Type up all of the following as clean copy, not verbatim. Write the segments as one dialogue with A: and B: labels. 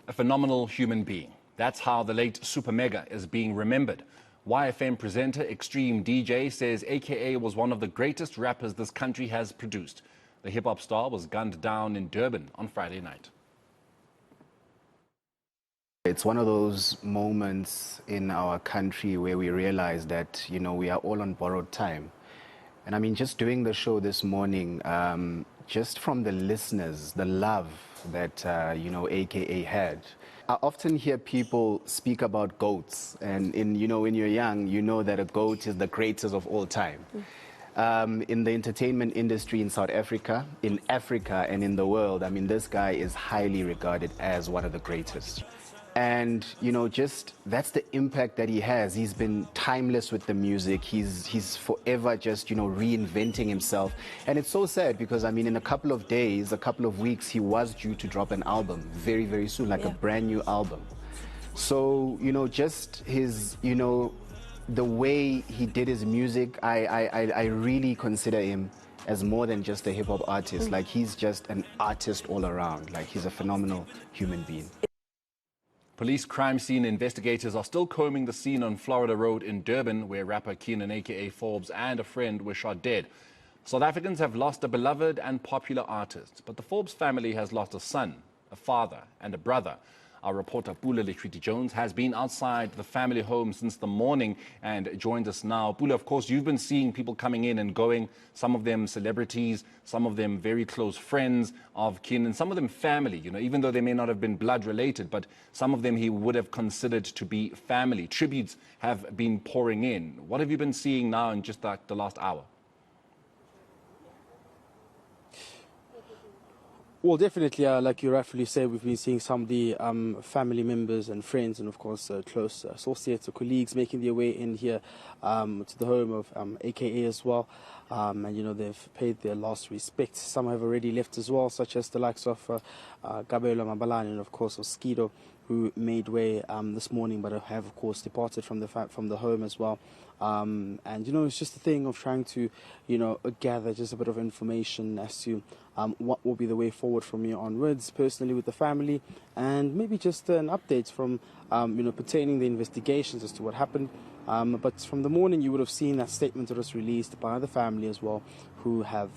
A: A phenomenal human being. That's how the late Supa Mega is being remembered. YFM presenter, Extreme DJ, says AKA was one of the greatest rappers this country has produced. The hip-hop star was gunned down in Durban on Friday night.
B: It's one of those moments in our country where we realize that, we are all on borrowed time. And I mean, just doing the show this morning, just from the listeners, the love that, AKA had. I often hear people speak about goats. And, when you're young, you know that a goat is the greatest of all time. In the entertainment industry in South Africa, in Africa and in the world, I mean, this guy is highly regarded as one of the greatest. And, just that's the impact that he has. He's been timeless with the music. He's forever just, reinventing himself. And it's so sad because, I mean, in a couple of days, a couple of weeks, he was due to drop an album very, very soon, like a brand new album. So, just his, the way he did his music, I really consider him as more than just a hip-hop artist. Like, he's just an artist all around. Like, he's a phenomenal human being.
A: Police crime scene investigators are still combing the scene on Florida Road in Durban, where rapper Kiernan, aka Forbes, and a friend were shot dead. South Africans have lost a beloved and popular artist, but the Forbes family has lost a son, a father, and a brother. Our reporter Pula Jones has been outside the family home since the morning and joins us now. Pula, of course, you've been seeing people coming in and going, some of them celebrities, some of them very close friends of Kiernan, some of them family, even though they may not have been blood related, but some of them he would have considered to be family. Tributes have been pouring in. What have you been seeing now in just like the last hour?
C: Well, definitely, like you rightfully say, we've been seeing some of the family members and friends and, of course, close associates or colleagues making their way in here to the home of AKA as well. And, they've paid their last respects. Some have already left as well, such as the likes of Gabelo Mabalani and, of course, Oskido, who made way this morning, but have, of course, departed from the home as well. And, it's just a thing of trying to, gather just a bit of information as to what will be the way forward from here onwards, personally with the family, and maybe just an update from, pertaining the investigations as to what happened. But from the morning, you would have seen that statement that was released by the family as well, who have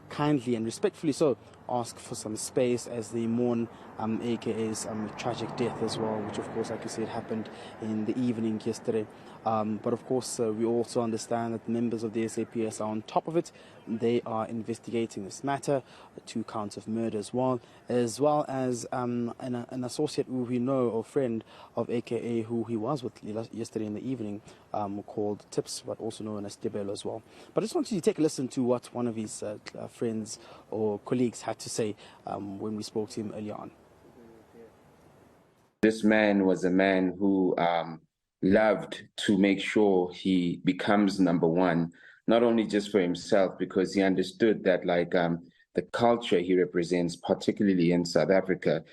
C: kindly and respectfully so asked for some space as they mourn AKA's tragic death as well, which of course, like you said, happened in the evening yesterday. But of course, we also understand that members of the SAPS are on top of it. They are investigating this matter, 2 counts of murder as well as an associate who we know or friend of AKA who he was with yesterday in the evening, called Tips, but also known as Debelo as well. But I just wanted you to take a listen to what one of his friends or colleagues had to say when we spoke to him earlier on.
D: This man was a man who loved to make sure he becomes number one, not only just for himself, because he understood that the culture he represents, particularly in South Africa,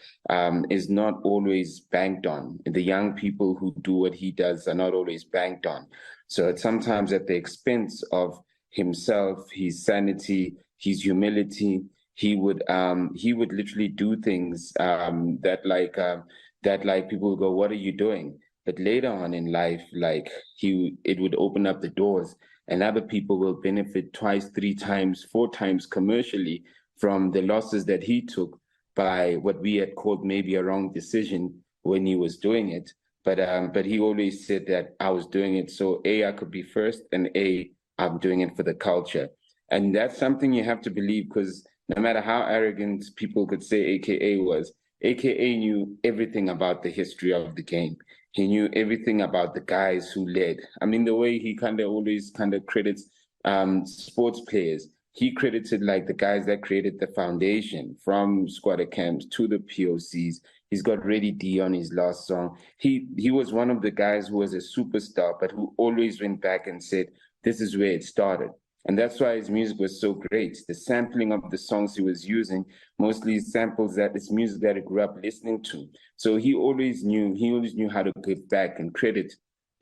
D: is not always banked on. The young people who do what he does are not always banked on. So it's sometimes at the expense of himself, his sanity, his humility. He would literally do things that people would go, "What are you doing?" But later on in life, it would open up the doors, and other people will benefit 2, 3 times, 4 times commercially from the losses that he took by what we had called maybe a wrong decision when he was doing it. But he always said that I was doing it so I could be first, and I'm doing it for the culture. And that's something you have to believe, because no matter how arrogant people could say AKA was, AKA knew everything about the history of the game. He knew everything about the guys who led. I mean, the way he always credits sports players, he credited the guys that created the foundation, from squatter camps to the POCs. He's got Ready D on his last song. He was one of the guys who was a superstar, but who always went back and said, this is where it started. And that's why his music was so great. The sampling of the songs he was using, mostly samples that it's music that I grew up listening to. So he always knew how to give back and credit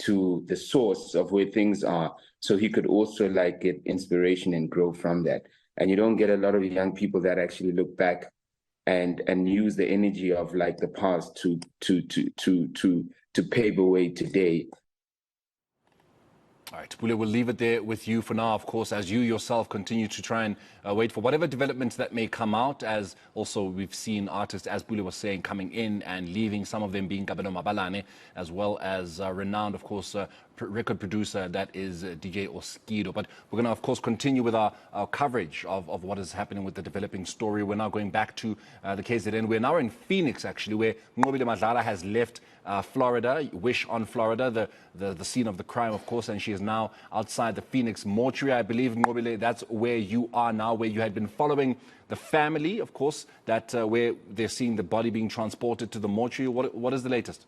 D: to the source of where things are, so he could also get inspiration and grow from that. And you don't get a lot of young people that actually look back and use the energy of like the past to pave a way today.
A: All right, Bule, we'll leave it there with you for now, of course, as you yourself continue to try and wait for whatever developments that may come out, as also we've seen artists, as Bule was saying, coming in and leaving, some of them being Kabelo Mabalane, as well as renowned, of course, record producer that is DJ Oskido. But we're going to, of course, continue with our coverage of what is happening with the developing story. We're now going back to the KZN. We're now in Phoenix, actually, where Ngobile Madlala has left Florida, Wish on Florida, the scene of the crime, of course, and she is now outside the Phoenix mortuary. I believe, Ngobile, that's where you are now, where you had been following the family, of course, that where they're seeing the body being transported to the mortuary. What is the latest?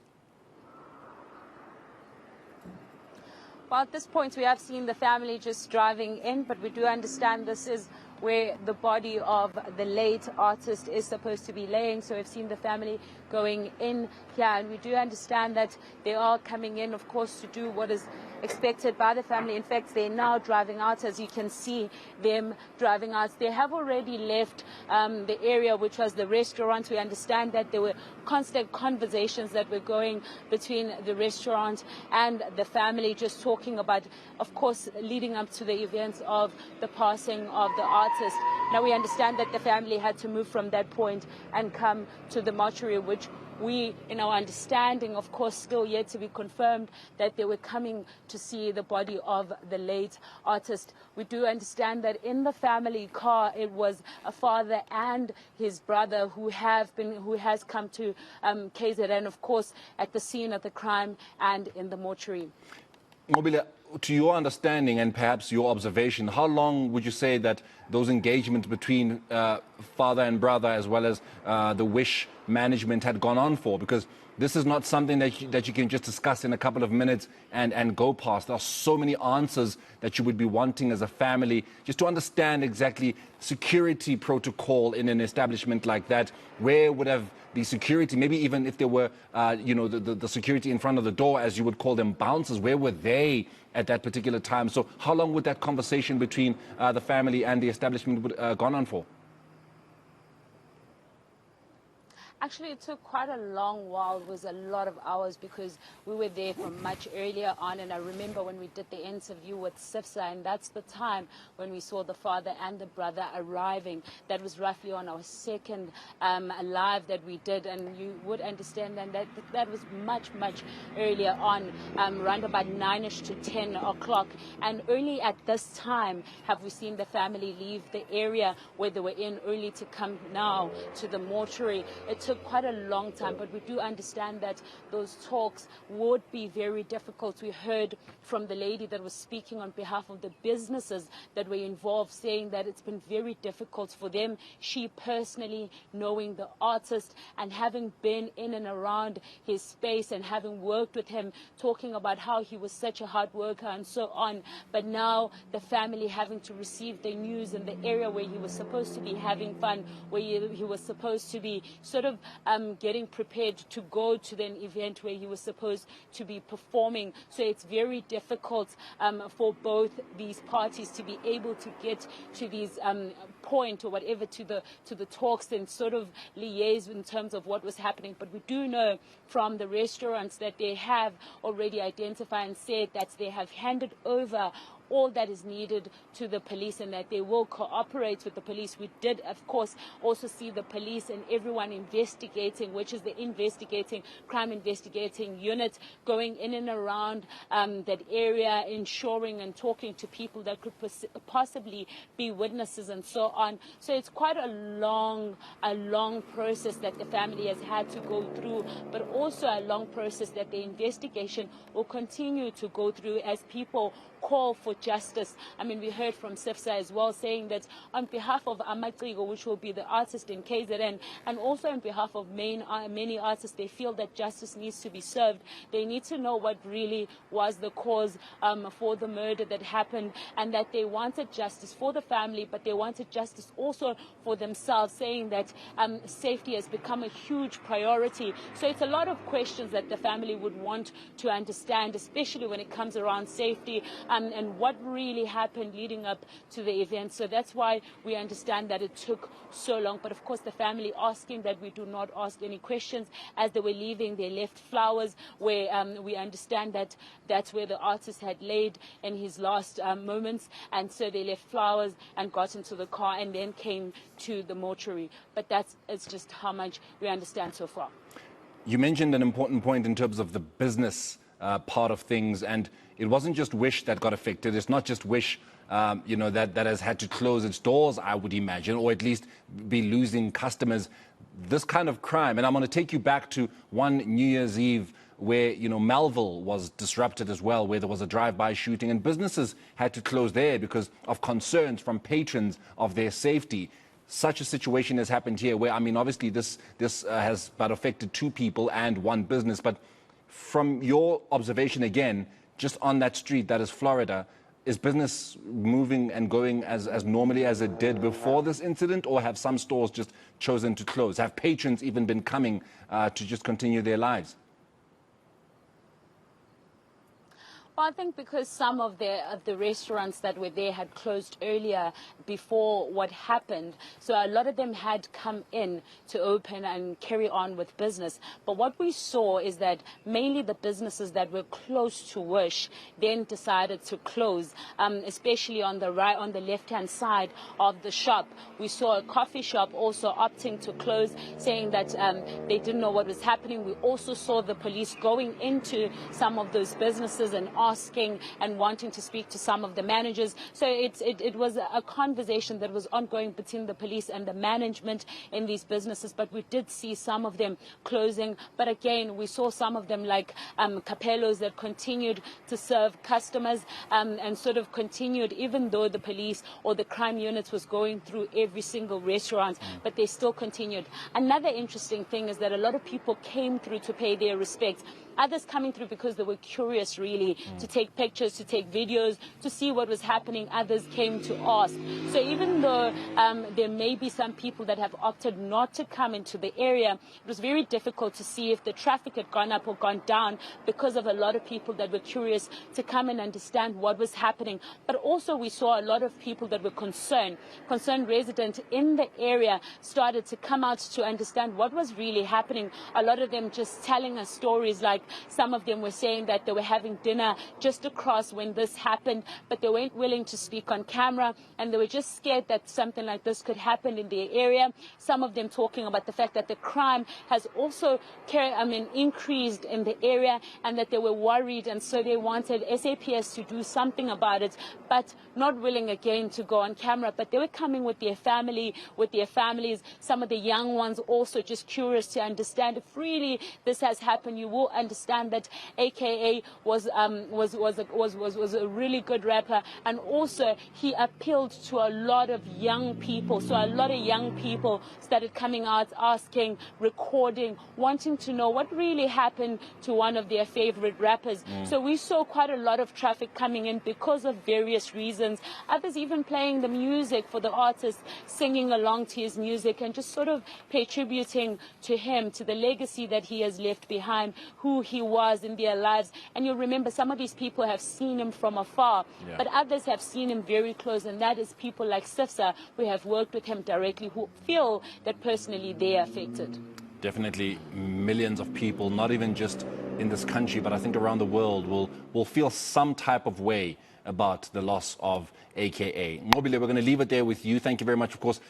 E: Well, at this point, we have seen the family just driving in, but we do understand this is where the body of the late artist is supposed to be laying. So we've seen the family going in here, and we do understand that they are coming in, of course, to do what is expected by the family. In fact, they're now driving out, as you can see them driving out. They have already left the area, which was the restaurant. We understand that there were constant conversations that were going between the restaurant and the family, just talking about, of course, leading up to the events of the passing of the artist. Now we understand that the family had to move from that point and come to the mortuary, which we, in our understanding, of course, still yet to be confirmed, that they were coming to see the body of the late artist. We do understand that in the family car, it was a father and his brother who has come to KZN, of course, at the scene of the crime and in the mortuary.
A: Mobile, to your understanding and perhaps your observation, how long would you say that those engagements between father and brother, as well as the Wish management, had gone on for? Because this is not something that you can just discuss in a couple of minutes and go past. There are so many answers that you would be wanting as a family, just to understand exactly security protocol in an establishment like that. Where would have the security, maybe even if there were, the security in front of the door, as you would call them, bouncers, where were they at that particular time? So how long would that conversation between the family and the establishment gone on for?
E: Actually, it took quite a long while. It was a lot of hours because we were there from much earlier on. And I remember when we did the interview with Sifsa, and that's the time when we saw the father and the brother arriving. That was roughly on our second live that we did. And you would understand then that was much, much earlier on, around about 9ish to 10 o'clock. And only at this time have we seen the family leave the area where they were in early to come now to the mortuary. It took quite a long time, but we do understand that those talks would be very difficult. We heard from the lady that was speaking on behalf of the businesses that were involved, saying that it's been very difficult for them. She personally, knowing the artist and having been in and around his space and having worked with him, talking about how he was such a hard worker and so on. But now the family having to receive the news in the area where he was supposed to be having fun, where he was supposed to be sort of getting prepared to go to an event where he was supposed to be performing. So it's very difficult for both these parties to be able to get to these point or whatever, to the talks and sort of liaise in terms of what was happening. But we do know from the restaurants that they have already identified and said that they have handed over all that is needed to the police and that they will cooperate with the police. We did, of course, also see the police and everyone investigating, which is the crime investigating unit, going in and around that area, ensuring and talking to people that could possibly be witnesses and so on. So it's quite a long process that the family has had to go through, but also a long process that the investigation will continue to go through as people call for justice. I mean, we heard from Sifsa as well, saying that on behalf of Amatrigo, which will be the artist in KZN, and also on behalf of many artists, they feel that justice needs to be served. They need to know what really was the cause for the murder that happened, and that they wanted justice for the family, but they wanted justice also for themselves, saying that safety has become a huge priority. So it's a lot of questions that the family would want to understand, especially when it comes around safety and what what really happened leading up to the event. So that's why we understand that it took so long. But of course, the family asking that we do not ask any questions. As they were leaving, they left flowers where we understand that that's where the artist had laid in his last moments. And so they left flowers and got into the car and then came to the mortuary. But it's just how much we understand so far.
A: You mentioned an important point in terms of the business part of things, and it wasn't just Wish that got affected. It's not just Wish, that has had to close its doors, I would imagine, or at least be losing customers. This kind of crime, and I'm going to take you back to one New Year's Eve where, Melville was disrupted as well, where there was a drive-by shooting and businesses had to close there because of concerns from patrons of their safety. Such a situation has happened here where, obviously this has but affected 2 people and 1 business. But from your observation again, just on that street, that is Florida, is business moving and going as normally as it did before this incident, or have some stores just chosen to close? Have patrons even been coming to just continue their lives?
E: Well, I think because some of the restaurants that were there had closed earlier before what happened, so a lot of them had come in to open and carry on with business. But what we saw is that mainly the businesses that were close to Wish then decided to close, especially on the left-hand side of the shop. We saw a coffee shop also opting to close, saying that they didn't know what was happening. We also saw the police going into some of those businesses and asking and wanting to speak to some of the managers. So it was a conversation that was ongoing between the police and the management in these businesses. But we did see some of them closing. But again, we saw some of them like Capellos that continued to serve customers and sort of continued, even though the police or the crime units was going through every single restaurant, but they still continued. Another interesting thing is that a lot of people came through to pay their respects. Others coming through because they were curious, really, to take pictures, to take videos, to see what was happening. Others came to ask. So even though there may be some people that have opted not to come into the area, it was very difficult to see if the traffic had gone up or gone down because of a lot of people that were curious to come and understand what was happening. But also we saw a lot of people that were concerned residents in the area started to come out to understand what was really happening. A lot of them just telling us stories, like some of them were saying that they were having dinner just across when this happened, but they weren't willing to speak on camera, and they were just scared that something like this could happen in their area. Some of them talking about the fact that the crime has also increased in the area, and that they were worried, and so they wanted SAPS to do something about it, but not willing again to go on camera. But they were coming with their families, some of the young ones also just curious to understand if really this has happened. You will understand that AKA was a really good rapper, and also he appealed to a lot of young people. So a lot of young people started coming out, asking, recording, wanting to know what really happened to one of their favorite rappers. So we saw quite a lot of traffic coming in because of various reasons. Others even playing the music for the artist, singing along to his music, and just sort of pay tributing to him, to the legacy that he has left behind, who he was in their lives. And you'll remember some of these people have seen him from afar, but others have seen him very close, and that is people like Sifsa, who have worked with him directly, who feel that personally they are affected.
A: Definitely millions of people, not even just in this country, but I think around the world, will feel some type of way about the loss of AKA. Mobile, we're going to leave it there with you. Thank you very much. Of course,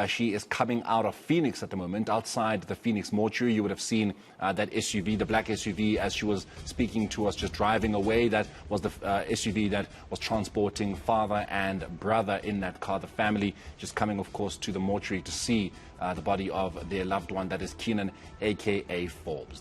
A: she is coming out of Phoenix at the moment. Outside the Phoenix mortuary, you would have seen that SUV, the black SUV, as she was speaking to us, just driving away. That was the SUV that was transporting father and brother in that car. The family just coming, of course, to the mortuary to see the body of their loved one. That is Kiernan, AKA Forbes.